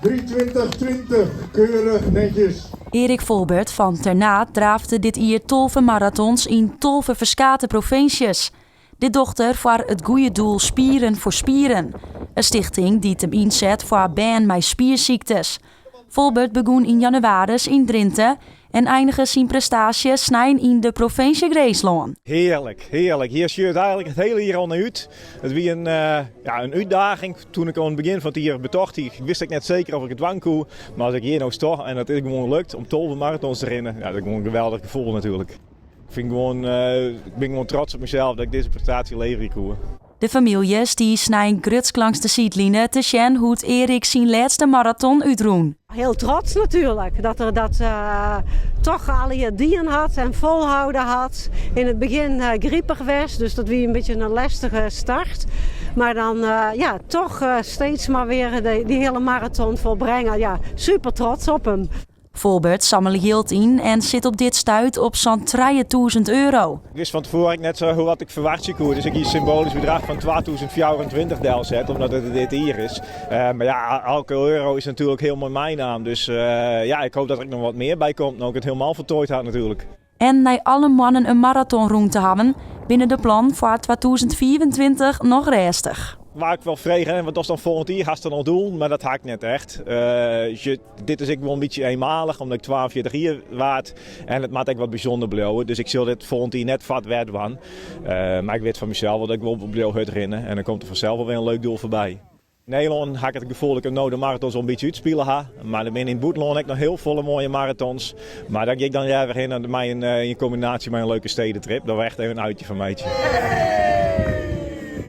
3:20:20, keurig netjes. Erik Volbert van Ternat draafde dit jaar 12 marathons in 12 verschillende provincies. Dit dochter voor het goede doel Spieren voor Spieren. Een stichting die hem inzet voor baan met spierziektes. Volbert begon in januari in Drenthe en eindigde zijn prestaties snijden in de provincie Friesland. Heerlijk, heerlijk. Hier scheurt eigenlijk het hele jaar al naar uit. Het was een uitdaging. Toen ik aan het begin van het jaar betocht, wist ik net zeker of ik het wang kon. Maar als ik hier nou sta en dat is gewoon lukt om 12 marathons te rennen, dat is gewoon een geweldig gevoel natuurlijk. Ik ben gewoon trots op mezelf dat ik deze prestatie leveren kon. De families die snijden grutsk langs de zijdlijnen te zien hoe het Erik zijn laatste marathon uitroen. Heel trots natuurlijk dat er dat toch alle dieren had en volhouden had. In het begin griepig was, dus dat was een beetje een lastige start. Maar dan toch steeds maar weer die hele marathon volbrengen. Ja, super trots op hem. Volbert sammelt geld in en zit op dit stuit op zo'n €3.000. Ik wist van tevoren net zo wat ik verwacht kon, dus ik hier een symbolisch bedrag van 2024 deel zet, omdat het dit hier is. Maar ja, elke euro is natuurlijk helemaal mijn naam, dus ik hoop dat er nog wat meer bij komt en ook het helemaal voltooid had natuurlijk. En na alle mannen een marathonroem te hebben, binnen de plan voor 2024 nog restig. Waar ik wel vreeg, want dat is dan volgend jaar gaat het dan al doen, maar dat haak ik net echt. Dit is ik wel een beetje eenmalig, omdat ik 12 jaar waard en het maakt echt wat bijzonder blijven. Dus ik zal dit volgend jaar net vat werden van. Maar ik weet van mezelf dat ik wel blijf rennen en dan komt er vanzelf wel weer een leuk doel voorbij. In Nederland heb ik het gevoel dat ik nou de marathons al een beetje uitspelen ga. Maar dan ben in het buitenland heb ik nog heel volle mooie marathons. Maar daar ga ik dan weer heen in combinatie met een leuke stedentrip. Dat was echt even een uitje van mij.